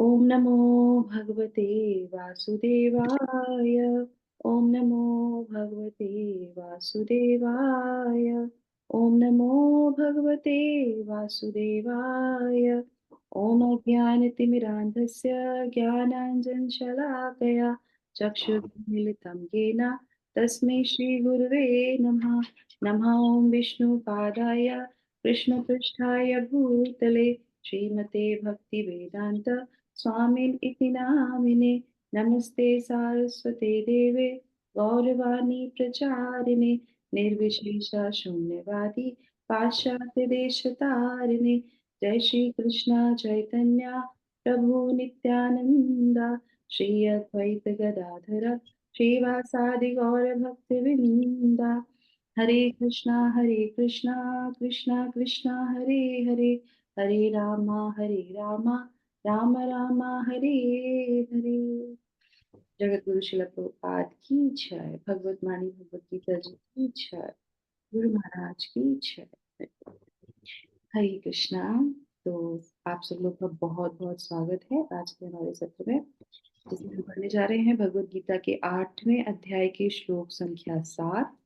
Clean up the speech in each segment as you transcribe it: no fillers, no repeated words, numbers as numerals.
ओम नमो भगवते वासुदेवाय। ओम नमो भगवते वासुदेवाय। ओम नमो भगवते वासुदेवाय। ओम अज्ञानतिमिरान्धस्य ज्ञानाञ्जनशलाकया चक्षुर्मिलितं येन तस्मै श्रीगुरुवे नमः। नमः ओं विष्णुपादाय कृष्णपृष्ठाय भूतले श्रीमते भक्तिवेदान्त स्वामिन् इति नामिने। नमस्ते सारस्वते देवे गौरवाणी प्रचारिणे निर्विशेष शून्यवादी पाश्चात्य देशतारिणे। जय श्री कृष्ण चैतन्य प्रभु नित्यानंद श्री अद्वैत गदाधर श्रीवासादि गौर भक्तवृंद। हरे कृष्णा कृष्णा कृष्णा हरे हरे हरे रामा राम राम हरे हरे। जगत गुरु शिल प्रभुपाद की जय। भगवत वाणी भगवत गीता जी की जय। गुरु महाराज की जय। हरे कृष्णा। तो आप सब लोग का बहुत बहुत स्वागत है आज के हमारे सत्र में, जिसमें हम पढ़ने जा रहे हैं भगवत गीता के 8वें अध्याय के श्लोक संख्या 7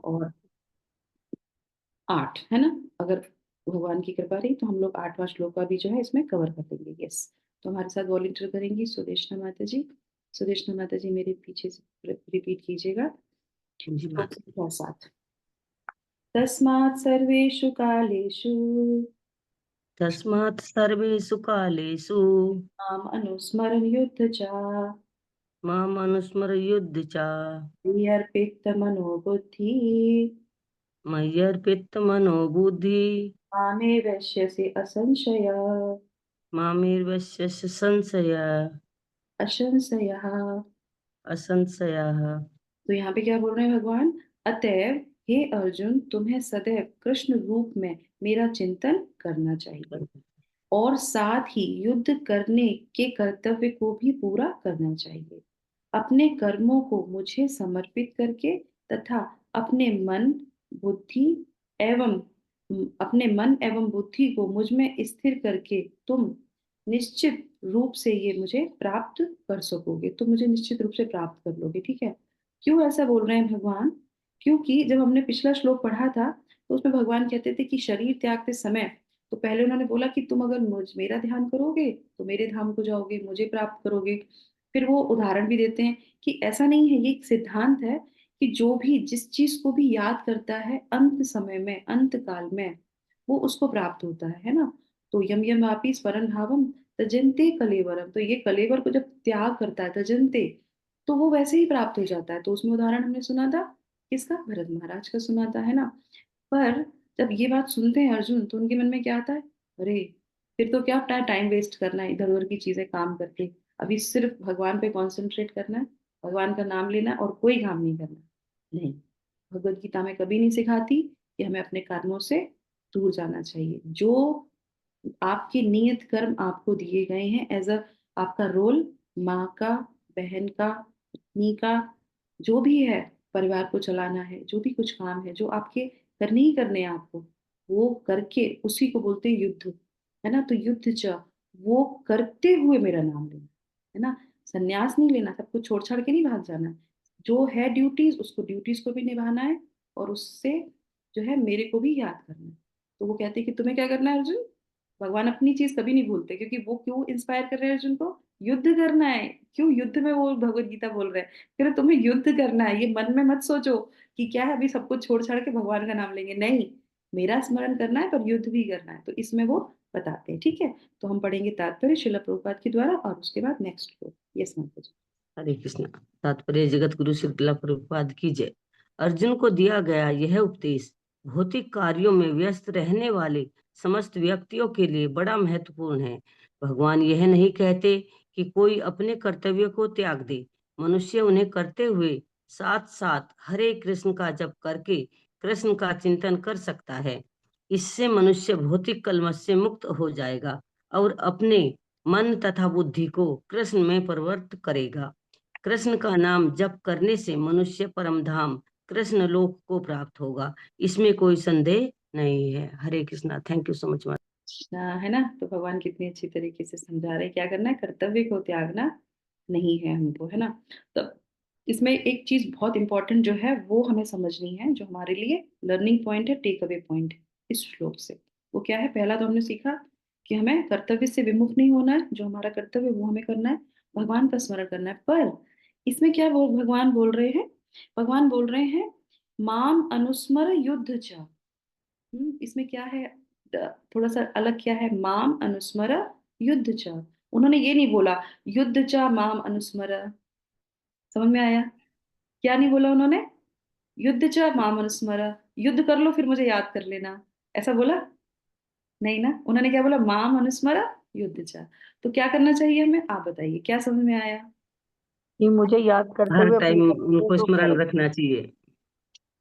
और 8, है ना। अगर भगवान की कृपा रही तो हम लोग 8वां श्लोक का भी जो है इसमें कवर कर लेंगे। यस, तो हमारे साथ वॉलंटियर करेंगी सुदेशना माता जी। सुदेशना माता जी मेरे पीछे से रिपीट कीजिएगा। जी श्लोक माता। संख्या 7। तस्मात् सर्वेषु कालेषु तस्मात् सर्वेषु कालेषु माम् अनुस्मरन् युद्ध च माम् अनुस्मरयुध्य च अर्पित मनोबुद्धि मय्यर्पितमनो बुद्धि मामे वैश्यसि असंशय मामेर्वश्यस्य असंशयः। असंशयः। तो यहाँ पे क्या बोल रहे हैं भगवान? अतएव हे अर्जुन, तुम्हें सदैव कृष्ण रूप में मेरा चिंतन करना चाहिए और साथ ही युद्ध करने के कर्तव्य को भी पूरा करना चाहिए। अपने कर्मों को मुझे समर्पित करके तथा अपने मन बुद्धि एवं अपने मन एवं बुद्धि को मुझ में स्थिर करके तुम निश्चित रूप से ये मुझे प्राप्त कर सकोगे। तुम मुझे निश्चित रूप से प्राप्त कर लोगे। ठीक है। क्यों ऐसा बोल रहे हैं भगवान? क्योंकि जब हमने पिछला श्लोक पढ़ा था तो उसमें भगवान कहते थे कि शरीर त्यागते समय, तो पहले उन्होंने बोला कि तुम अगर मेरा ध्यान करोगे तो मेरे धाम को जाओगे, मुझे प्राप्त करोगे। फिर वो उदाहरण भी देते हैं कि ऐसा नहीं है, ये एक सिद्धांत है कि जो भी जिस चीज को भी याद करता है अंत समय में, अंत काल में, वो उसको प्राप्त होता है ना। तो यम यम वापी स्वरण भावम तजन्ते कलेवरम, तो ये कलेवर को जब त्याग करता है तजन्ते, तो वो वैसे ही प्राप्त हो जाता है। तो उसमें उदाहरण हमने सुना था किसका? भरत महाराज का सुना था, है ना। पर जब ये बात सुनते हैं अर्जुन तो उनके मन में क्या आता है? अरे, फिर तो क्या टाइम वेस्ट करना है इधर उधर की चीजें काम करके। अभी सिर्फ भगवान पे कंसंट्रेट करना है, भगवान का नाम लेना है और कोई काम नहीं करना। नहीं, भगवत गीता में कभी नहीं सिखाती कि हमें अपने कर्मों से दूर जाना चाहिए। जो आपके नियत कर्म आपको दिए गए हैं एज अ आपका रोल, माँ का, बहन का, पत्नी का, जो भी है, परिवार को चलाना है, जो भी कुछ काम है जो आपके करने ही करने हैं आपको, वो करके उसी को बोलते हैं युद्ध, है ना। तो युद्ध च, वो करते हुए मेरा नाम लेना, है ना। संन्यास नहीं लेना, सब कुछ छोड़ छाड़ के नहीं भाग जाना। जो है ड्यूटीज, उसको ड्यूटीज को भी निभाना है और उससे जो है मेरे को भी याद करना है। तो वो कहते हैं कि तुम्हें क्या करना है अर्जुन? भगवान अपनी चीज कभी नहीं भूलते, क्योंकि वो क्यों इंस्पायर कर रहे हैं अर्जुन को? युद्ध करना है। क्यों युद्ध में वो भगवत गीता बोल रहे हैं? फिर तुम्हें युद्ध करना है। ये मन में मत सोचो कि क्या है अभी सब कुछ छोड़ छाड़ के भगवान का नाम लेंगे, नहीं। मेरा स्मरण करना है पर युद्ध भी करना है। तो इसमें वो बताते हैं। ठीक है। तो हम पढ़ेंगे तात्पर्य शिला प्रभुपाद के द्वारा और उसके बाद नेक्स्ट को। यस माता जी। हरे कृष्ण। तात्पर्य जगत गुरु श्रील प्रभुपाद की जय। अर्जुन को दिया गया यह उपदेश भौतिक कार्यों में व्यस्त रहने वाले समस्त व्यक्तियों के लिए बड़ा महत्वपूर्ण है। भगवान यह नहीं कहते कि कोई अपने कर्तव्य को त्याग दे। मनुष्य उन्हें करते हुए साथ साथ हरे कृष्ण का जप करके कृष्ण का चिंतन कर सकता है। इससे मनुष्य भौतिक कलमश से मुक्त हो जाएगा और अपने मन तथा बुद्धि को कृष्ण में परिवर्तित करेगा। कृष्ण का नाम जप करने से मनुष्य परम धाम कृष्ण लोक को प्राप्त होगा, इसमें कोई संदेह नहीं है। Hare Krishna. Thank you so much. है ना। तो भगवान कितनी अच्छी तरीके से समझा रहे हैं क्या करना है, कर्तव्य को त्यागना नहीं है हमको, है ना। तो इसमें एक चीज बहुत इंपॉर्टेंट जो है वो हमें समझनी है, जो हमारे लिए लर्निंग पॉइंट है, टेक अवे पॉइंट है इस श्लोक से। वो क्या है, पहला तो हमने सीखा कि हमें कर्तव्य से विमुख नहीं होना है, जो हमारा कर्तव्य है वो हमें करना है, भगवान का स्मरण करना है। पर इसमें क्या वो भगवान बोल रहे हैं, भगवान बोल रहे हैं माम अनुस्मर युद्ध च। इसमें क्या है, थोड़ा सा अलग क्या है, माम अनुस्मर युद्ध च। उन्होंने ये नहीं बोला युद्ध च माम अनुस्मर, समझ में आया? क्या नहीं बोला उन्होंने, युद्ध च माम अनुस्मर, युद्ध कर लो फिर मुझे याद कर लेना, ऐसा बोला नहीं ना। उन्होंने क्या बोला, माम अनुस्मर युद्ध च। तो क्या करना चाहिए हमें, आप बताइए क्या समझ में आया? कि मुझे याद करते हर हुए अपने टाइम कर्तव्य उनको को स्मरण करो। रखना चाहिए।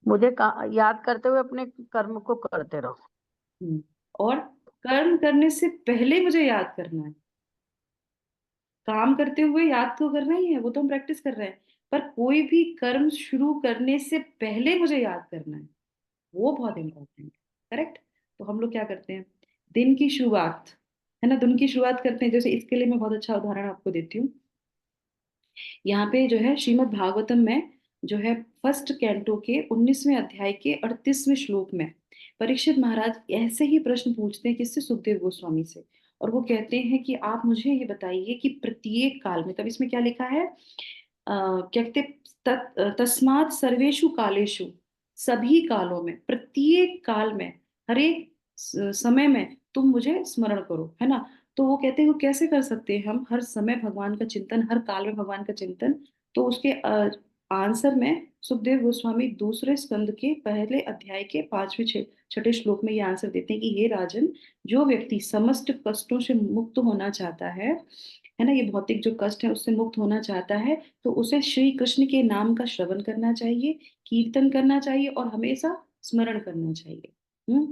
मुझे याद करते हुए अपने कर्म को करते रहो। हम्म, और कर्म करने से पहले मुझे याद करना है। काम करते हुए याद तो करना ही है, वो तो हम प्रैक्टिस कर रहे हैं, पर कोई भी कर्म शुरू करने से पहले मुझे याद करना है, वो बहुत इंपॉर्टेंट है। करेक्ट। तो हम लोग क्या करते हैं, दिन की शुरुआत, है ना, दिन की शुरुआत करते हैं। जैसे इसके लिए मैं बहुत अच्छा उदाहरण आपको देती हूँ। यहाँ पे जो है श्रीमद् भागवतम में जो है फर्स्ट कैंटो के 19वें अध्याय के 38वें श्लोक में परीक्षित महाराज ऐसे ही प्रश्न पूछते हैं किससे, सुखदेव गोस्वामी से। और वो कहते हैं कि आप मुझे ये बताइए कि प्रत्येक काल में, तब इसमें क्या लिखा है, क्या कहते हैं, तस्मात् सर्वेषु कालेषु, सभी कालों में, प्रत्येक काल में, हर एक समय में तुम मुझे स्मरण करो, है ना। तो वो कहते हैं वो कैसे कर सकते हैं हम हर समय भगवान का चिंतन, हर काल में भगवान का चिंतन। तो उसके आंसर में सुखदेव गोस्वामी दूसरे स्कंद के पहले अध्याय के पांचवें छठे श्लोक में ये आंसर देते हैं कि हे राजन, जो व्यक्ति समस्त कष्टों से मुक्त होना चाहता है ना, ये भौतिक जो कष्ट है उससे मुक्त होना चाहता है, तो उसे श्री कृष्ण के नाम का श्रवण करना चाहिए, कीर्तन करना चाहिए और हमेशा स्मरण करना चाहिए। हम्म।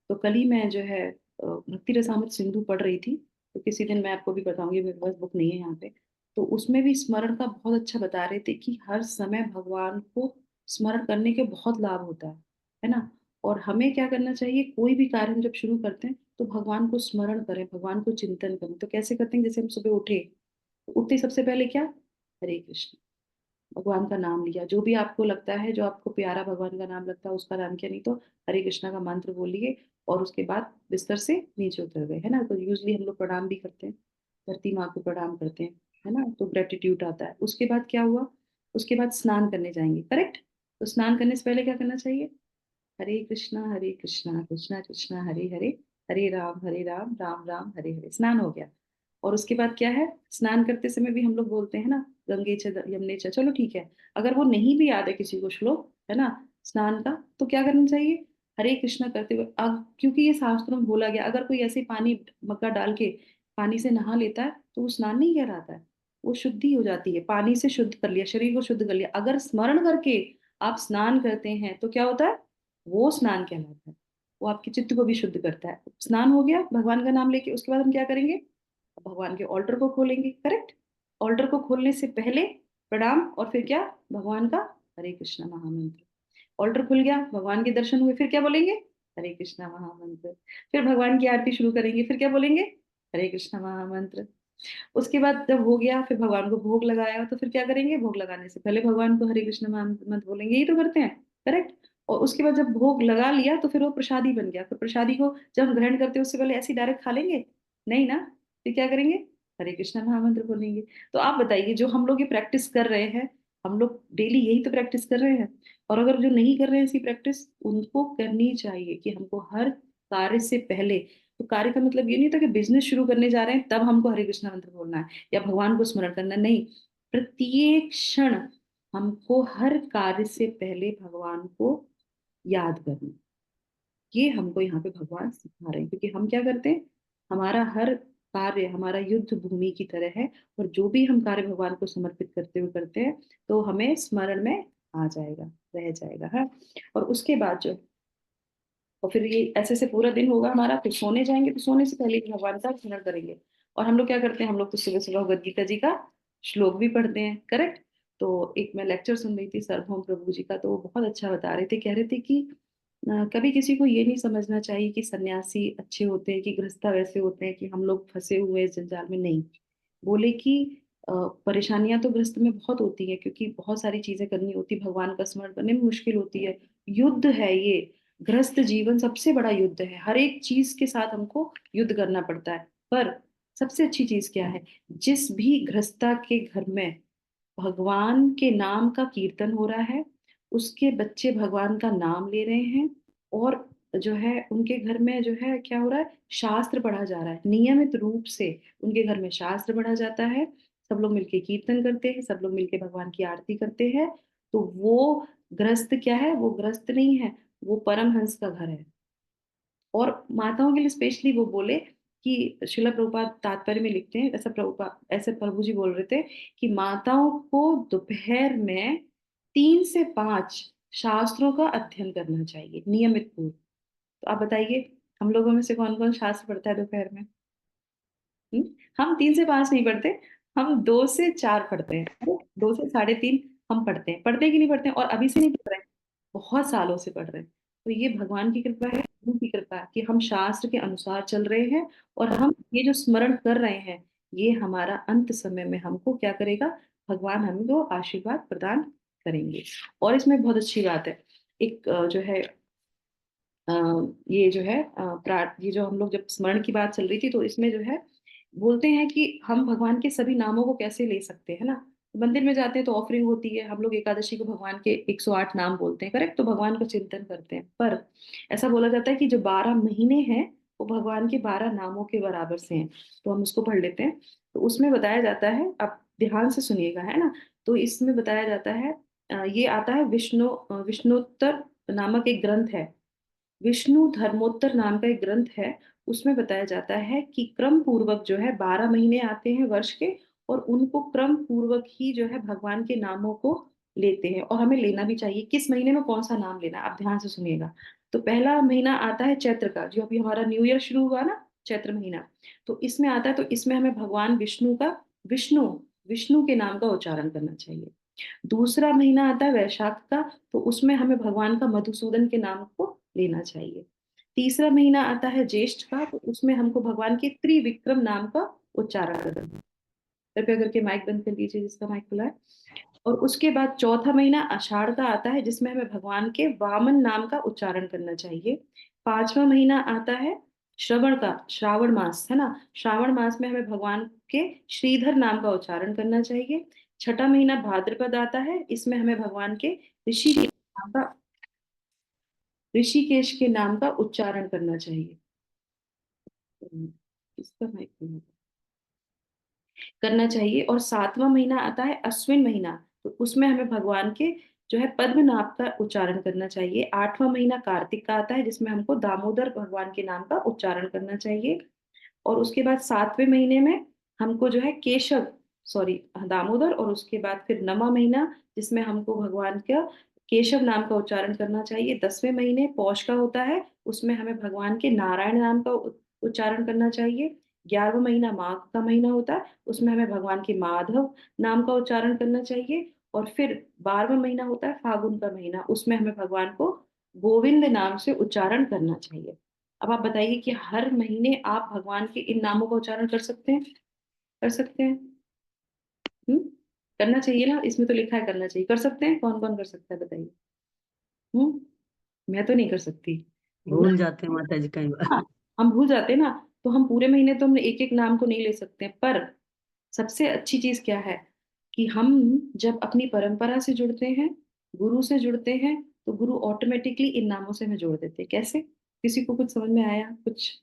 तो कल ही मैं जो है भक्ति रसामृत सिंधु पढ़ रही थी, तो किसी दिन मैं आपको भी बताऊंगी, मेरे पास बुक नहीं है यहाँ पे। तो उसमें भी स्मरण का बहुत अच्छा बता रहे थे कि हर समय भगवान को स्मरण करने के बहुत लाभ होता है ना। और हमें क्या करना चाहिए, कोई भी कार्य हम जब शुरू करते हैं तो भगवान को स्मरण करें, भगवान को चिंतन करें। तो कैसे करते हैं, जैसे हम सुबह उठे तो उठते ही सबसे पहले क्या, हरे कृष्ण, भगवान का नाम लिया, जो भी आपको लगता है, जो आपको प्यारा भगवान का नाम लगता है उसका नाम किया, नहीं तो हरे कृष्णा का मंत्र बोलिए। और उसके बाद बिस्तर से नीचे उतर गए, है ना। तो यूजली हम लोग प्रणाम भी करते हैं, धरती माँ को प्रणाम करते हैं, है ना, तो ग्रेटिट्यूड आता है। उसके बाद क्या हुआ, उसके बाद स्नान करने जाएंगे, करेक्ट। तो स्नान करने से पहले क्या करना चाहिए, हरे कृष्णा कृष्णा कृष्णा हरे हरे, हरे राम राम राम हरे हरे, स्नान हो गया। और उसके बाद क्या है, स्नान करते समय भी हम लोग बोलते हैं ना, गंगे च यमुने च, चलो ठीक है। अगर वो नहीं भी याद है किसी को श्लोक, है ना, स्नान का, तो क्या करना चाहिए, हरे कृष्णा करते हुए। अब क्योंकि ये शास्त्रों में बोला गया, अगर कोई ऐसे पानी मग्गा डाल के पानी से नहा लेता है तो वो स्नान नहीं कहलाता है, वो शुद्धि हो जाती है, पानी से शुद्ध कर लिया, शरीर को शुद्ध कर लिया। अगर स्मरण करके आप स्नान करते हैं तो क्या होता है, वो स्नान कहलाता है, वो आपके चित्त को भी शुद्ध करता है। स्नान हो गया भगवान का नाम लेके, उसके बाद हम क्या करेंगे, भगवान के ऑल्टर को खोलेंगे, करेक्ट। ऑल्टर को खोलने से पहले प्रणाम, और फिर क्या, भगवान का हरे कृष्णा महामंत्र। ऑल्टर खुल गया, भगवान के दर्शन हुए, फिर क्या बोलेंगे, हरे कृष्णा महामंत्र। फिर भगवान की आरती शुरू करेंगे, फिर क्या बोलेंगे, हरे कृष्णा महामंत्र। उसके बाद जब हो गया, फिर भगवान को भोग लगाया, तो फिर क्या करेंगे, भोग लगाने से पहले भगवान को हरे कृष्ण मंत्र बोलेंगे, यही तो करते हैं, करेक्ट। और उसके बाद जब भोग लगा लिया तो फिर वो प्रसादी बन गया, फिर प्रसादी को जब हम ग्रहण करते हैं उससे पहले ऐसे डायरेक्ट खा लेंगे, नहीं ना। फिर क्या करेंगे, हरे कृष्ण महामंत्र बोलेंगे। तो आप बताइए, जो हम लोग ये प्रैक्टिस कर रहे हैं, हम लोग डेली यही तो प्रैक्टिस कर रहे हैं। और अगर जो नहीं कर रहे हैं ऐसी प्रैक्टिस, उनको करनी चाहिए कि हमको हर कार्य से पहले, तो कार्य का मतलब ये नहीं था कि बिजनेस शुरू करने जा रहे हैं तब हमको हरे कृष्णा मंत्र बोलना है या भगवान को स्मरण करना है, नहीं। प्रत्येक क्षण हमको हर कार्य से पहले भगवान को याद करना, ये हमको यहाँ पे भगवान सिखा रहे हैं। क्योंकि हम क्या करते हैं, हमारा हर कार्य हमारा युद्ध भूमि की तरह है, और जो भी हम कार्य भगवान को समर्पित करते हुए करते हैं तो हमें स्मरण में आ जाएगा, रह जाएगा, है। और उसके बाद जो, और फिर ये ऐसे से पूरा दिन होगा हमारा, फिर सोने जाएंगे तो सोने से पहले भी भगवान का स्मरण करेंगे। और हम लोग क्या करते हैं, हम लोग तो सुबह सुबह भगवद गीता जी का श्लोक भी पढ़ते हैं, करेक्ट। तो एक मैं लेक्चर सुन रही थी सार्वभौम प्रभु जी का, तो वो बहुत अच्छा बता रहे थे, कह रहे थे कि कभी किसी को ये नहीं समझना चाहिए कि सन्यासी अच्छे होते हैं कि गृहस्थ वैसे होते हैं कि हम लोग फंसे हुए इस जंजाल में, नहीं। बोले कि परेशानियां तो गृहस्थ में बहुत होती है क्योंकि बहुत सारी चीजें करनी होती, भगवान का स्मरण करने में मुश्किल होती है। युद्ध है ये, गृहस्थ जीवन सबसे बड़ा युद्ध है, हर एक चीज के साथ हमको युद्ध करना पड़ता है। पर सबसे अच्छी चीज क्या है, जिस भी गृहस्था के घर में भगवान के नाम का कीर्तन हो रहा है, उसके बच्चे भगवान का नाम ले रहे हैं, और जो है उनके घर में जो है क्या हो रहा है, शास्त्र पढ़ा जा रहा है नियमित रूप से। उनके घर में शास्त्र पढ़ा जाता है, सब लोग मिलके कीर्तन करते हैं, सब लोग मिलके भगवान की आरती करते हैं। तो वो गृहस्थ क्या है, वो गृहस्थ नहीं है, वो परमहंस का घर है। और माताओं के लिए स्पेशली वो बोले कि शिला प्रभुपाद तात्पर्य में लिखते हैं, ऐसा प्रभुपाद, ऐसे प्रभु जी बोल रहे थे कि माताओं को दोपहर में 3 से 5 शास्त्रों का अध्ययन करना चाहिए नियमित पूर्व। तो आप बताइए, हम लोगों में से कौन कौन शास्त्र पढ़ता है दोपहर में? हम्म? हम 3 से 5 नहीं पढ़ते, हम 2 से 4 पढ़ते हैं, अरे 2 से 3.5 हम पढ़ते हैं। पढ़ते हैं कि नहीं पढ़ते हैं? और अभी से नहीं पढ़ रहे हैं, बहुत सालों से पढ़ रहे हैं। तो ये भगवान की कृपा है, गुरु की कृपा है कि हम शास्त्र के अनुसार चल रहे हैं, और हम ये जो स्मरण कर रहे हैं, ये हमारा अंत समय में हमको क्या करेगा, भगवान हमें वो आशीर्वाद प्रदान करेंगे। और इसमें बहुत अच्छी बात है, एक जो है अ, ये जो है ये जो हम लोग जब स्मरण की बात चल रही थी, तो इसमें जो है बोलते हैं कि हम भगवान के सभी नामों को कैसे ले सकते हैं ना। मंदिर में जाते हैं तो ऑफरिंग होती है, हम लोग एकादशी को भगवान के 108 नाम बोलते हैं, करेक्ट, तो भगवान का चिंतन करते हैं। पर ऐसा बोला जाता है कि जो 12 महीने हैं वो भगवान के 12 नामों के बराबर से हैं। तो हम उसको पढ़ लेते हैं। तो उसमें बताया जाता है, आप ध्यान से सुनिएगा, है ना। तो इसमें बताया जाता है, ये आता है विष्णुत्तर नामक एक ग्रंथ है, विष्णु धर्मोत्तर नाम का एक ग्रंथ है। उसमें बताया जाता है कि क्रम पूर्वक जो है 12 महीने आते हैं वर्ष के, और उनको क्रम पूर्वक ही जो है भगवान के नामों को लेते हैं, और हमें लेना भी चाहिए। किस महीने में कौन सा नाम लेना है, आप ध्यान से सुनिएगा। तो पहला महीना आता है चैत्र का, जो अभी हमारा न्यू ईयर शुरू हुआ ना, चैत्र महीना। तो इसमें आता है, तो इसमें हमें भगवान विष्णु का, विष्णु विष्णु के नाम का उच्चारण करना चाहिए। दूसरा महीना आता है वैशाख का, तो उसमें हमें भगवान का मधुसूदन के नाम को लेना चाहिए। तीसरा महीना आता है ज्येष्ठ का, तो उसमें हमको भगवान के त्रिविक्रम नाम का उच्चारण करना है। कृपया करके माइक बंद कर दीजिए जिसका माइक खुला है। और उसके बाद चौथा महीना आषाढ़ का आता है, जिसमें हमें भगवान के वामन नाम का उच्चारण करना चाहिए। पांचवा महीना आता है श्रवण का, श्रावण मास है ना, श्रावण मास में हमें भगवान के श्रीधर नाम का उच्चारण करना चाहिए। छठा महीना भाद्रपद आता है, इसमें हमें भगवान के ऋषिकेश के नाम का उच्चारण करना चाहिए। इसका माइक करना चाहिए। और सातवां महीना आता है अश्विन महीना, तो उसमें हमें भगवान के जो है पद्मनाभ का उच्चारण करना चाहिए। आठवां महीना कार्तिक का आता है, जिसमें हमको दामोदर भगवान के नाम का उच्चारण करना चाहिए। और उसके बाद सातवें महीने में हमको जो है केशव, सॉरी, दामोदर, और उसके बाद फिर नवा महीना, जिसमें हमको भगवान का केशव नाम का उच्चारण करना चाहिए। 10वें महीने पौष का होता है, उसमें हमें भगवान के नारायण नाम का उच्चारण करना चाहिए। 11वां महीना माघ का महीना होता है, उसमें हमें भगवान के माधव नाम का उच्चारण करना चाहिए। और फिर 12वां महीना होता है फागुन का महीना, उसमें हमें भगवान को गोविंद नाम से उच्चारण करना चाहिए। अब आप बताइए कि हर महीने आप भगवान के इन नामों का उच्चारण कर सकते हैं? कर सकते हैं? हम्म, करना चाहिए ना, इसमें तो लिखा है करना चाहिए। कर सकते हैं? कौन कौन कर सकता है बताइए। मैं तो नहीं कर सकती। भूल जाते हैं माता जी कई बार। हाँ, हम भूल जाते हैं ना। तो हम पूरे महीने तो हम एक एक नाम को नहीं ले सकते, पर सबसे अच्छी चीज क्या है कि हम जब अपनी परंपरा से जुड़ते हैं, गुरु से जुड़ते हैं, तो गुरु ऑटोमेटिकली इन नामों से हमें जोड़ देते हैं। कैसे? किसी को कुछ समझ में आया कुछ?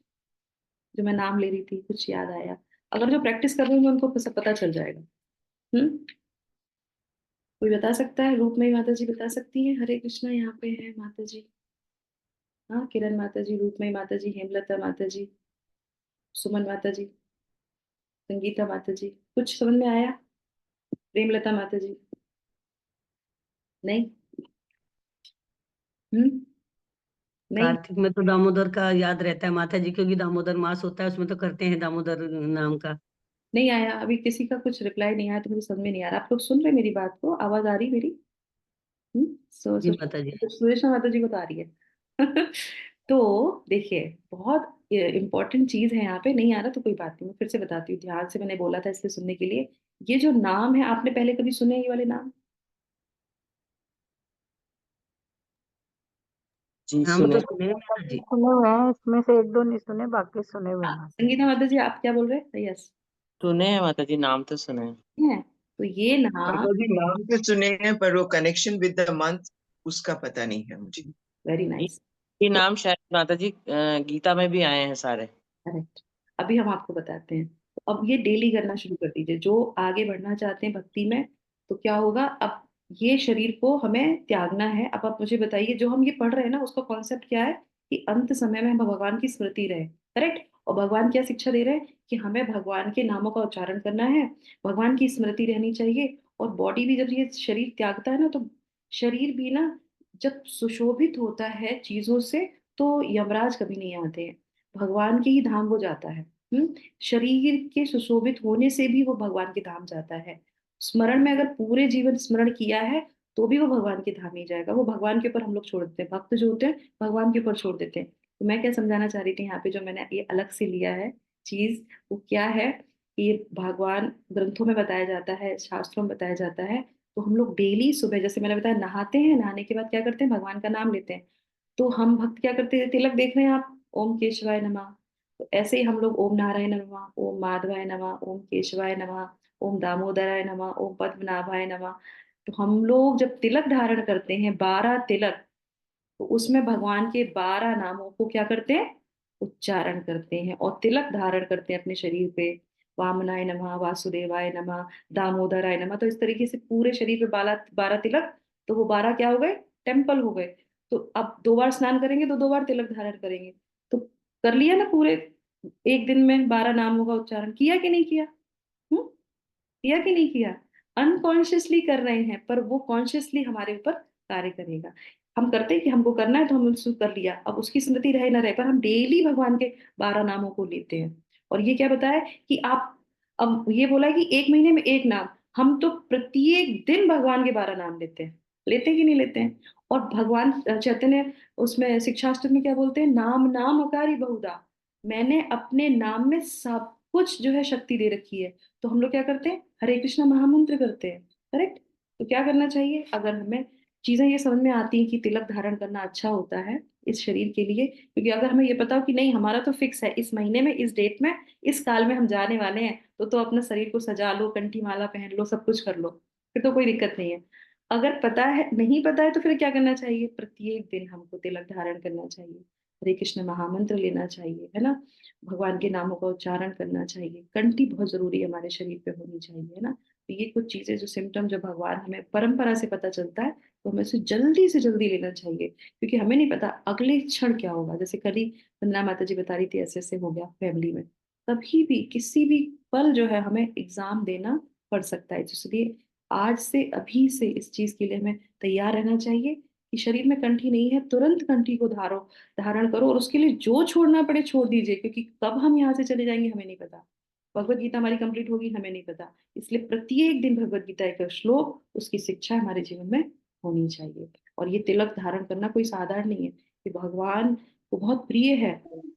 जो मैं नाम ले रही थी कुछ याद आया? अगर जो प्रैक्टिस कर रहे होंगे उनको सब पता चल जाएगा। हम्म, कोई बता सकता है? रूपमयी माता जी बता सकती हैं? हरे कृष्णा, यहाँ पे है माता जी। हाँ, किरण माता जी, रूपमयी माता जी, हेमलता माता जी, सुमन माता जी, संगीता माता जी, कुछ समझ में आया? प्रेमलता माता जी? नहीं? हम्म, नहीं? कार्तिक में तो दामोदर का याद रहता है माता जी, क्योंकि दामोदर मास होता है, उसमें तो करते हैं दामोदर नाम का। नहीं आया अभी किसी का, कुछ रिप्लाई नहीं आया, तो मुझे समझ में नहीं आ रहा। आप लोग सुन रहे मेरी बात को? आवाज आ रही मेरी? जी माता जी। सुरेशा माता जी को तो आ रही है। तो देखिए, बहुत इंपॉर्टेंट चीज है यहाँ पे। नहीं आ रहा तो कोई बात नहीं, मैं फिर से बताती हूँ, ध्यान से मैंने बोला था इसलिए सुनने के लिए। ये जो नाम है, आपने पहले कभी सुने ये वाले नाम? जी नाम सुने। तो सुने हैं माता जी। सुने हुए हैं, इसमें से एक दो नहीं सुने, बाकी सुने हुए हैं। संगीता माता जी, आप क्या बोल रहे हैं? यस, सुने हैं माता जी, नाम तो सुने हैं। है। तो ये नाम, माता जी नाम तो सुने हैं पर वो कनेक्शन विद द मंथ उसका पता नहीं है मुझे। वेरी ये नाइस। ये तो नाम शायद माता जी गीता में भी आए हैं सारे। करेक्ट, अभी हम आपको बताते हैं। तो अब ये डेली करना शुरू कर दीजिए, जो आगे बढ़ना चाहते हैं भक्ति में। तो क्या होगा, अब ये शरीर को हमें त्यागना है। अब आप मुझे बताइए, जो हम ये पढ़ रहे हैं ना, उसका कॉन्सेप्ट क्या है? कि अंत समय में हम भगवान की स्मृति रहे। करेक्ट। और भगवान क्या शिक्षा दे रहे हैं? कि हमें भगवान के नामों का उच्चारण करना है, भगवान की स्मृति रहनी चाहिए। और बॉडी भी, जब ये शरीर त्यागता है ना, तो शरीर भी ना, जब सुशोभित होता है चीजों से, तो यमराज कभी नहीं आते हैं, भगवान के ही धाम वो जाता है। शरीर के सुशोभित होने से भी वो भगवान के धाम जाता है। स्मरण में अगर पूरे जीवन स्मरण किया है, तो भी वो भगवान के धाम ही जाएगा। वो भगवान के ऊपर हम लोग छोड़ देते हैं, भक्त जो होते हैं भगवान के ऊपर छोड़ देते हैं। तो मैं क्या समझाना चाह रही थी यहाँ पे, जो मैंने ये अलग से लिया है चीज, वो क्या है? कि ये भगवान ग्रंथों में बताया जाता है, शास्त्रों में बताया जाता है। तो हम लोग डेली सुबह, जैसे मैंने बताया, नहाते हैं, नहाने के बाद क्या करते हैं? भगवान का नाम लेते हैं। तो हम भक्त क्या करते हैं? तिलक देख रहे हैं आप, ओम केशवाय नमः। तो ऐसे ही हम लोग ओम नारायण नमः, ओम माधवाय नमः, ओम केशवाय नमः, ओम दामोदराय नमः, ओम पद्मनाभाय नमः। तो हम लोग जब तिलक धारण करते हैं, 12 तिलक, तो उसमें भगवान के 12 नामों को क्या करते हैं? उच्चारण करते हैं और तिलक धारण करते हैं अपने शरीर पे। वामनाय नमः, वासुदेवाय नमः, दामोदराय नमः। तो इस तरीके से पूरे शरीर पे 12 12 तिलक। तो वो 12 क्या हो गए? टेम्पल हो गए। तो अब 2 बार स्नान करेंगे तो 2 बार तिलक धारण करेंगे। तो कर लिया ना पूरे, एक दिन में 12 नामों का उच्चारण किया कि नहीं किया? किया कि नहीं किया? अनकॉन्शियसली कर रहे हैं, पर वो कॉन्शियसली हमारे ऊपर कार्य करेगा। हम करते हैं कि हमको करना है तो हमने उसको कर लिया, अब उसकी स्मृति रहे ना रहे, पर हम डेली भगवान के 12 नामों को लेते हैं। और ये क्या बताया कि आप, अब ये बोला है कि एक महीने में एक नाम, हम तो प्रत्येक दिन भगवान के 12 नाम लेते हैं। लेते हैं कि नहीं लेते हैं? और भगवान चैतन्य उसमें शिक्षाष्टक में क्या बोलते हैं? नाम नाम अकारी बहुधा। मैंने अपने नाम में सब कुछ जो है शक्ति दे रखी है। तो हम लोग क्या करते हैं? हरे कृष्णा महामंत्र करते हैं। करेक्ट। तो क्या करना चाहिए? अगर हमें चीजें ये समझ में आती हैं कि तिलक धारण करना अच्छा होता है इस शरीर के लिए, क्योंकि अगर हमें ये पता हो कि नहीं, हमारा तो फिक्स है, इस महीने में, इस डेट में, इस काल में हम जाने वाले हैं, तो अपने शरीर को सजा लो, कंठी माला पहन लो, सब कुछ कर लो, फिर तो कोई दिक्कत नहीं है। अगर पता है, नहीं पता है, तो फिर क्या करना चाहिए? प्रत्येक दिन हमको तिलक धारण करना चाहिए, हरे कृष्ण महामंत्र लेना चाहिए, है ना, भगवान के नामों का उच्चारण करना चाहिए। कंठी बहुत जरूरी है, हमारे शरीर पे होनी चाहिए, है ना। तो ये कुछ चीजें, जो सिम्टम, जो भगवान हमें परंपरा से पता चलता है, तो हमें उसे जल्दी से जल्दी लेना चाहिए, क्योंकि हमें नहीं पता अगले क्षण क्या होगा। जैसे कल ही वंदना माता जी बता रही थी, ऐसे ऐसे हो गया फैमिली में। कभी भी किसी भी पल जो है हमें एग्जाम देना पड़ सकता है, इसलिए आज से, अभी से इस चीज के लिए हमें तैयार रहना चाहिए कि शरीर में कंठी नहीं है, तुरंत कंठी को धारण करो, और उसके लिए जो छोड़ना पड़े छोड़ दीजिए, क्योंकि कब हम यहाँ से चले जाएंगे हमें नहीं पता। भगवत गीता हमारी कंप्लीट होगी हमें नहीं पता। इसलिए प्रत्येक दिन भगवत गीता का श्लोक, उसकी शिक्षा हमारे जीवन में होनी चाहिए। और ये तिलक धारण करना कोई साधारण नहीं है, ये भगवान को बहुत प्रिय है।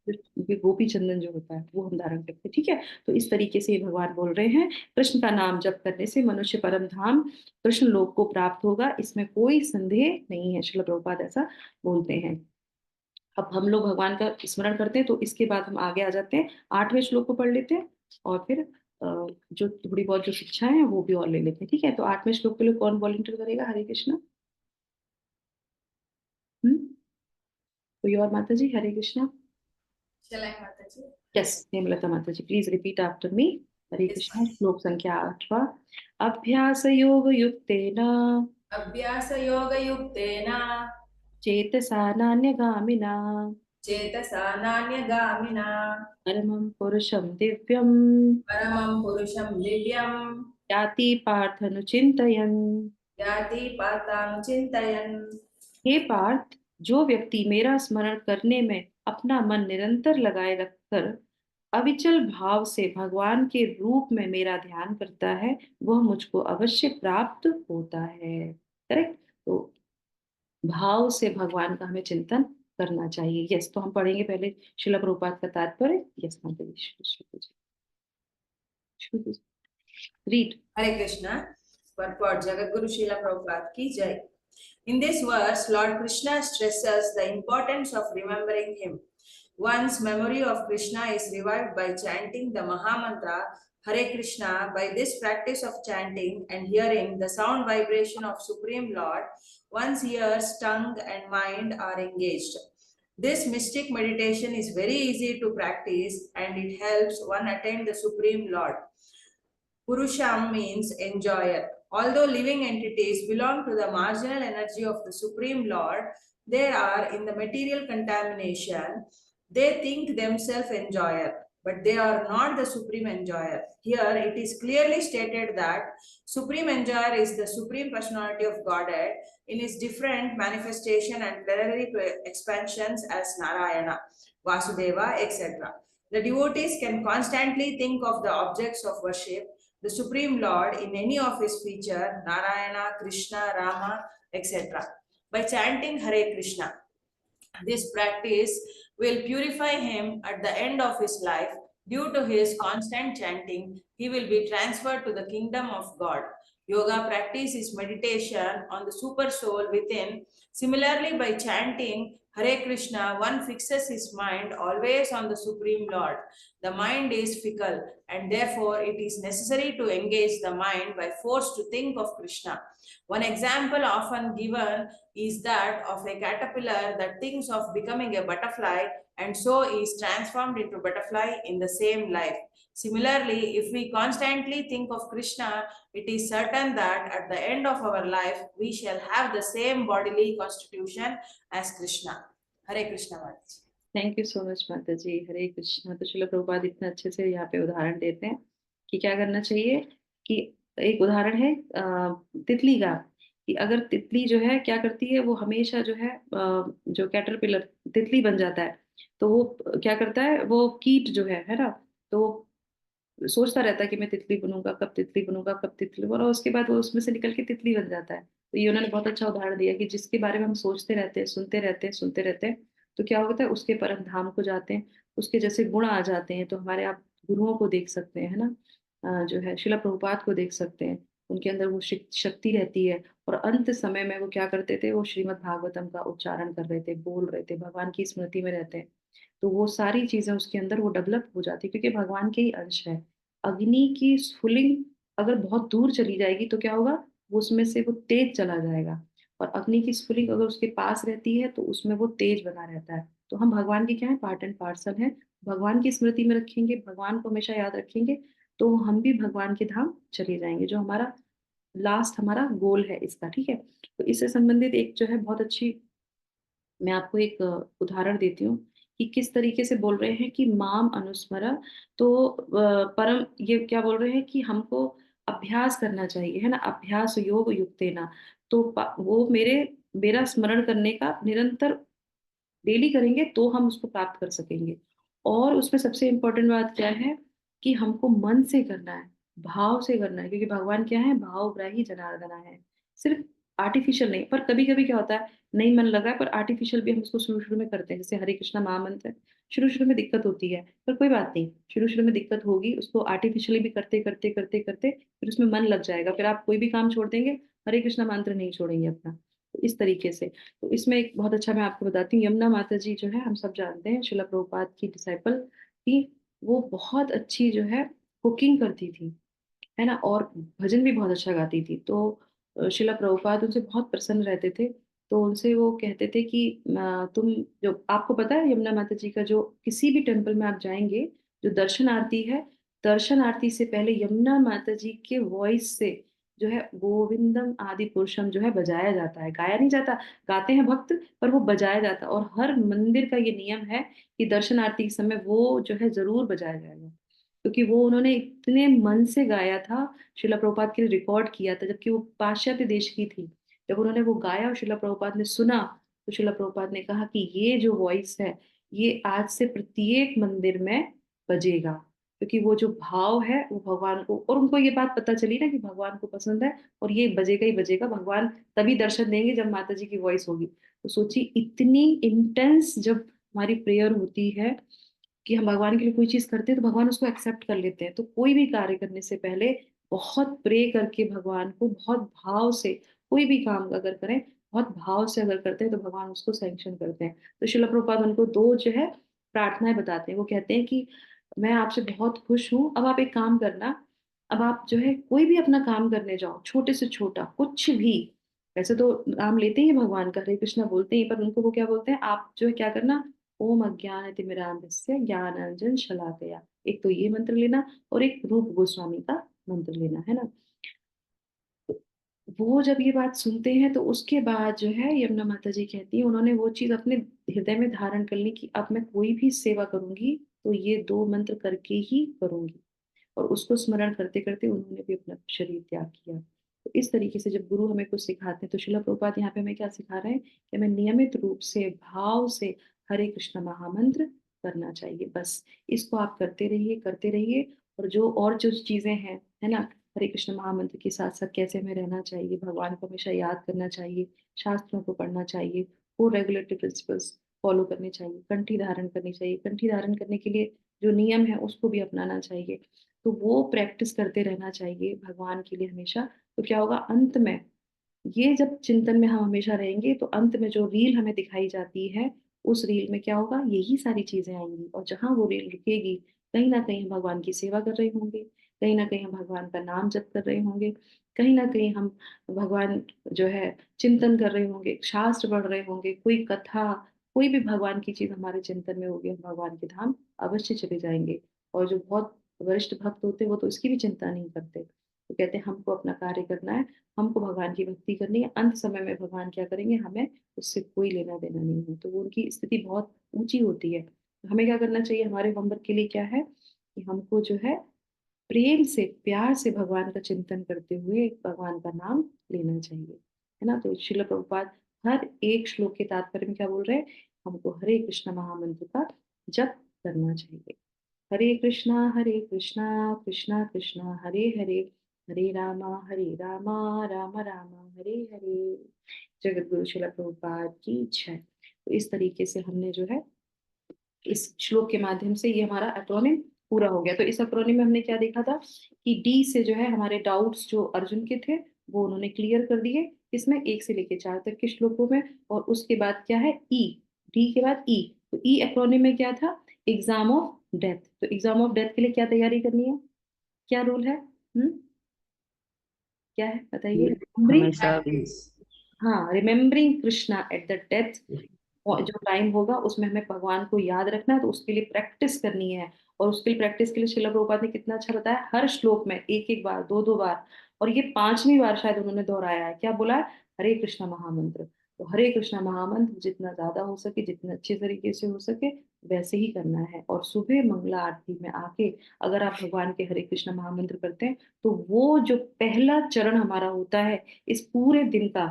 ये गोपी चंदन जो होता है वो हम धारण करते हैं, ठीक है। तो इस तरीके से ये भगवान बोल रहे हैं, कृष्ण का नाम जप करने से मनुष्य परम धाम कृष्ण लोक को प्राप्त होगा, इसमें कोई संदेह नहीं है। श्रील प्रभुपाद ऐसा बोलते हैं। अब हम लोग भगवान का स्मरण करते हैं, तो इसके बाद हम आगे आ जाते हैं, 8वें श्लोक को पढ़ लेते हैं, और फिर जो थोड़ी बहुत जो शिक्षाएं हैं वो भी और ले लेते हैं, ठीक है। तो 8वें श्लोक के लिए कौन वॉलंटियर करेगा? हरे कृष्णा। हम्म कोई और माता जी? हरे कृष्णा। चलाए माता जी। यस, हेमलता माता ji, please repeat after me. Hare Yes, Krishna. श्लोक संख्या 8वां। अभ्यास योग युक्तेन अभ्यासयोगयुक्तेन चेतसा नान्यगामिना चेतसा नान्यगामिना परमं पुरुषं दिव्यं परमं पुरुषं दिव्यं याति पार्थनुचिन्तयन्। याति पार्थानुचिन्तयन्। हे पार्थ, जो व्यक्ति मेरा स्मरण करने में अपना मन निरंतर लगाए रखकर अविचल भाव से भगवान के रूप में मेरा ध्यान करता है, वह मुझको अवश्य प्राप्त होता है। करेक्ट। तो भाव से भगवान का हमें चिंतन करना चाहिए। यस, तो हम पढ़ेंगे पहले शिला प्रभुपाद का तात्पर्य। यस माता जी, शुरू read. Hare Krishna. Purport. Jagadguru Srila Prabhupada ki Jai. In this verse, Lord Krishna stresses the importance of remembering him. One's memory of Krishna is revived by chanting the Mahamantra Hare Krishna. By this practice of chanting and hearing the sound vibration of Supreme Lord, one's ears, tongue, and mind are engaged. This mystic meditation is very easy to practice and it helps one attain the Supreme Lord. Purusham means enjoyer. Although living entities belong to the marginal energy of the Supreme Lord, they are in the material contamination. They think themselves enjoyer, but they are not the Supreme Enjoyer. Here it is clearly stated that Supreme Enjoyer is the Supreme Personality of Godhead in its different manifestation and plenary expansions as Narayana, Vasudeva, etc. The devotees can constantly think of the objects of worship, the Supreme Lord in any of his feature, Narayana, Krishna, Rama, etc. by chanting Hare Krishna. This practice will purify him at the end of his life. Due to his constant chanting, he will be transferred to the kingdom of God. Yoga practice is meditation on the super soul within. Similarly, by chanting Hare Krishna, one fixes his mind always on the Supreme Lord. The mind is fickle, and therefore it is necessary to engage the mind by force to think of Krishna. One example often given is that of a caterpillar that thinks of becoming a butterfly and so is transformed into butterfly in the same life. Similarly, if we constantly think of Krishna, it is certain that at the end of our life we shall have the same bodily constitution as Krishna. Hare Krishna Mataji. Thank you so much माता जी। हरे कृष्णा। तो शिला प्रभुपाद इतने अच्छे से यहाँ पे उदाहरण देते हैं कि क्या करना चाहिए। कि एक उदाहरण है तितली का, कि अगर तितली जो है क्या करती है, वो हमेशा जो है जो कैटरपिलर तितली बन जाता है, तो वो क्या करता है, वो कीट जो है ना, तो सोचता रहता है कि मैं तितली बनूंगा, कब तितली बनूंगा, कब तितली बनूंगा, और उसके बाद वो उसमें से निकल के तितली बन जाता है। तो ये उन्होंने बहुत अच्छा उदाहरण दिया कि जिसके बारे में हम सोचते रहते हैं, सुनते रहते हैं, सुनते रहते हैं, तो क्या होता है, उसके परम धाम को जाते हैं, उसके जैसे गुण आ जाते हैं। तो हमारे आप गुरुओं को देख सकते हैं, है ना, जो है शिला प्रभुपाद को देख सकते हैं, उनके अंदर वो शक्ति रहती है। और अंत समय में वो क्या करते थे, वो श्रीमद् भागवतम का उच्चारण कर रहे थे, बोल रहे थे, भगवान की स्मृति में रहते हैं। तो वो सारी चीजें उसके अंदर वो डेवलप हो जाती है, क्योंकि भगवान के ही अंश है। अग्नि की स्फुलिंग अगर बहुत दूर चली जाएगी तो क्या होगा, वो उसमें से वो तेज चला जाएगा, और अग्नि की स्फुलिंग अगर उसके पास रहती है तो उसमें वो तेज बना रहता है। तो हम भगवान के क्या है, पार्ट एंड पार्सल हैं। भगवान की स्मृति में रखेंगे, भगवान को हमेशा याद रखेंगे, तो हम भी भगवान के धाम चले जाएंगे, जो हमारा लास्ट हमारा गोल है इसका। ठीक है, तो इससे संबंधित एक जो है बहुत अच्छी, मैं आपको एक उदाहरण देती हूँ कि किस तरीके से बोल रहे हैं कि माम अनुस्मरा। तो परम ये क्या बोल रहे हैं कि हमको अभ्यास करना चाहिए, है ना, अभ्यास योग युक्तेना। तो वो मेरा स्मरण करने का निरंतर डेली करेंगे तो हम उसको प्राप्त कर सकेंगे। और उसमें सबसे इम्पोर्टेंट बात क्या है कि हमको मन से करना है, भाव से करना है, क्योंकि भगवान क्या है, भावग्राही जनार्दना है। सिर्फ आर्टिफिशियल नहीं। पर कभी कभी क्या होता है, नहीं मन लगा है पर आर्टिफिशियल भी हम उसको शुरू शुरू में करते हैं, जैसे हरे कृष्णा महामंत्र है, शुरू शुरू में दिक्कत होती है, पर कोई बात नहीं, शुरू शुरू में दिक्कत होगी, उसको आर्टिफिशियली भी करते करते करते करते फिर उसमें मन लग जाएगा, फिर आप कोई भी काम छोड़ देंगे, हरे कृष्णा मंत्र नहीं छोड़ेंगे अपना। तो इस तरीके से, तो इसमें एक बहुत अच्छा मैं आपको बताती हूँ, यमुना माता जी जो है, हम सब जानते हैं शिला प्रभुपाद की डिसाइपल थी। वो बहुत अच्छी जो है कुकिंग करती थी, है ना, और भजन भी बहुत अच्छा गाती थी। तो शिला प्रभुपाद उनसे बहुत प्रसन्न रहते थे। तो उनसे वो कहते थे कि तुम, जो आपको पता है यमुना माता जी का, जो किसी भी टेम्पल में आप जाएंगे, जो दर्शन आरती है, दर्शन आरती से पहले यमुना माता जी के वॉइस से जो है गोविंदम आदि पुरुषम जो है बजाया जाता है, गाया नहीं जाता, गाते हैं भक्त, पर वो बजाया जाता है। और हर मंदिर का ये नियम है कि दर्शन आरती के समय वो जो है जरूर बजाया जाएगा, क्योंकि वो उन्होंने इतने मन से गाया था, शिला प्रभुपाद के लिए रिकॉर्ड किया था, जबकि वो पाश्चात्य देश की थी। जब उन्होंने वो गाया और शिला प्रभुपाद ने सुना, तो शिला प्रभुपाद ने कहा कि ये जो वॉइस है, ये आज से प्रत्येक मंदिर में बजेगा, क्योंकि वो जो भाव है वो भगवान को, और उनको ये बात पता चली ना कि भगवान को पसंद है, और ये बजेगा ही बजेगा, भगवान तभी दर्शन देंगे जब माता जी की वॉइस होगी। तो सोचिए इतनी इंटेंस जब हमारी प्रेयर होती है कि हम भगवान के लिए कोई चीज करते हैं तो भगवान उसको एक्सेप्ट कर लेते हैं। तो कोई भी कार्य करने से पहले बहुत प्रे करके भगवान को बहुत भाव से कोई भी काम अगर करें, बहुत भाव से अगर करते हैं तो भगवान उसको सैंक्शन करते हैं। तो श्रील प्रभुपाद उनको दो जो है प्रार्थनाएं बताते हैं। वो कहते हैं कि मैं आपसे बहुत खुश हूँ, अब आप एक काम करना, अब आप जो है कोई भी अपना काम करने जाओ, छोटे से छोटा कुछ भी। वैसे तो नाम लेते ही भगवान का, हरे कृष्णा बोलते ही, पर उनको वो क्या बोलते हैं, आप जो है क्या करना, ओम अज्ञानतिमिरान्धस्य ज्ञानांजन शलाकया, एक तो ये मंत्र लेना और एक रूप गोस्वामी का मंत्र लेना, है ना। वो जब ये बात सुनते हैं तो उसके बाद जो है यमुना माता जी कहती है, उन्होंने वो चीज अपने हृदय में धारण कर ली कि अब मैं कोई भी सेवा करूंगी तो ये दो मंत्र करके ही करूंगी। और उसको स्मरण करते करते उन्होंने भी अपना शरीर त्याग किया। तो इस तरीके से जब गुरु हमें कुछ सिखाते हैं तो श्रील प्रभुपाद यहाँ पे हमें क्या सिखा रहे हैं कि हमें नियमित रूप से भाव से हरे कृष्ण महामंत्र करना चाहिए। बस इसको आप करते रहिए। और जो चीजें हैं, है ना, हरे कृष्ण महामंत्र के साथ साथ कैसे हमें रहना चाहिए, भगवान को हमेशा याद करना चाहिए, शास्त्रों को पढ़ना चाहिए, वो रेगुलेटरी प्रिंसिपल्स फॉलो करने चाहिए, कंठी धारण करनी चाहिए, कंठी धारण करने के लिए जो नियम है उसको भी अपनाना चाहिए। तो वो प्रैक्टिस करते रहना चाहिए भगवान के लिए हमेशा। तो क्या होगा अंत में, ये जब चिंतन में हम हमेशा रहेंगे तो अंत में जो रील हमें दिखाई जाती है उस रील में क्या होगा, यही सारी चीजें आएंगी। और जहां वो रील रुकेगी कहीं ना कहीं हम भगवान की सेवा कर रहे होंगे, कहीं ना कहीं हम भगवान का नाम जप कर रहे होंगे, कहीं ना कहीं हम भगवान जो है चिंतन कर रहे होंगे, शास्त्र पढ़ रहे होंगे, कोई कथा, कोई भी भगवान की चीज हमारे चिंतन में होगी, हम भगवान के धाम अवश्य चले जाएंगे। और जो बहुत वरिष्ठ भक्त होते हैं वो तो इसकी भी चिंता नहीं करते। तो कहते हैं हमको अपना कार्य करना है, हमको भगवान की भक्ति करनी है, अंत समय में भगवान क्या करेंगे हमें उससे कोई लेना देना नहीं है। तो वो उनकी स्थिति बहुत ऊंची होती है। तो हमें क्या करना चाहिए, हमारे होमवर्क के लिए क्या है कि हमको जो है प्रेम से प्यार से भगवान का चिंतन करते हुए भगवान का नाम लेना चाहिए, है ना। तो श्रील प्रभुपाद हर एक श्लोक के तात्पर्य में क्या बोल रहे हैं, हमको हरे कृष्ण महामंत्र का जप करना चाहिए। हरे कृष्णा कृष्णा कृष्णा हरे हरे, हरे रामा राम राम हरे हरे। जगत गुरु श्रील प्रभुपाद की जय। तो इस तरीके से हमने जो है इस श्लोक के माध्यम से ये हमारा एक्रोनिम पूरा हो गया। तो इस एक्रोनिम में हमने क्या देखा था कि डी से जो है हमारे डाउट्स जो अर्जुन के थे वो उन्होंने क्लियर कर दिए, इसमें 1 से लेकर 4 तक के श्लोकों में। और उसके बाद क्या है ई, डी के बाद ई। तो ई एक्रोनिम में क्या था, एग्जाम ऑफ डेथ। तो एग्जाम ऑफ डेथ के लिए क्या तैयारी करनी है, क्या रूल है, क्या है बताइए। हमेशा हाँ, remembering Krishna at the death, जो टाइम होगा उसमें हमें भगवान को याद रखना है। तो उसके लिए प्रैक्टिस करनी है। और उसके लिए प्रैक्टिस के लिए श्रील प्रभुपाद ने कितना अच्छा बताया, हर श्लोक में एक एक बार, दो दो बार, और ये 5वीं बार शायद उन्होंने दोहराया है, क्या बोला है, हरे कृष्णा महामंत्र। तो हरे कृष्णा महामंत्र जितना ज्यादा हो सके, जितना अच्छे तरीके से हो सके वैसे ही करना है। और सुबह मंगला आरती में आके अगर आप भगवान के हरे कृष्णा महामंत्र करते हैं तो वो जो पहला चरण हमारा होता है इस पूरे दिन का,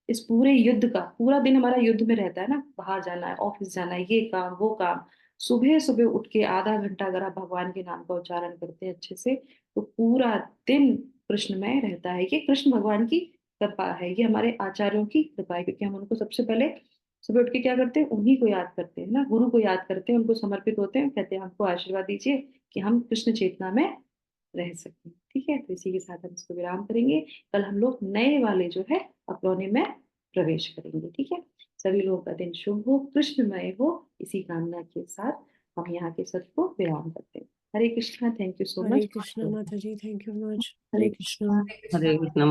इस पूरे युद्ध का, पूरा दिन हमारा युद्ध में रहता है ना, बाहर जाना है, ऑफिस जाना है, ये काम वो काम, सुबह सुबह उठ के आधा घंटा अगर आप भगवान के नाम का उच्चारण करते हैं अच्छे से तो पूरा दिन कृष्णमय रहता है। ये कृष्ण भगवान की कृपा है, ये हमारे आचार्यों की कृपा है, क्योंकि हम उनको सबसे पहले सुबह उठ के क्या करते हैं, उन्हीं को याद करते हैं ना, गुरु को याद करते हैं, उनको समर्पित होते हैं, कहते हैं हमको आशीर्वाद दीजिए कि हम कृष्ण चेतना में रह सकें। ठीक है, तो इसी के साथ हम इसको विराम करेंगे। कल हम लोग नए वाले जो है अपने में प्रवेश करेंगे। ठीक है, सभी लोगों का दिन शुभ हो, कृष्णमय हो, इसी कामना के साथ हम यहाँ के सत्र को विराम करते हैं। Hare Krishna, thank you so Hare much. Krishna माता ji, thank you much. Hare Hare Krishna. Krishna. Hare Krishna.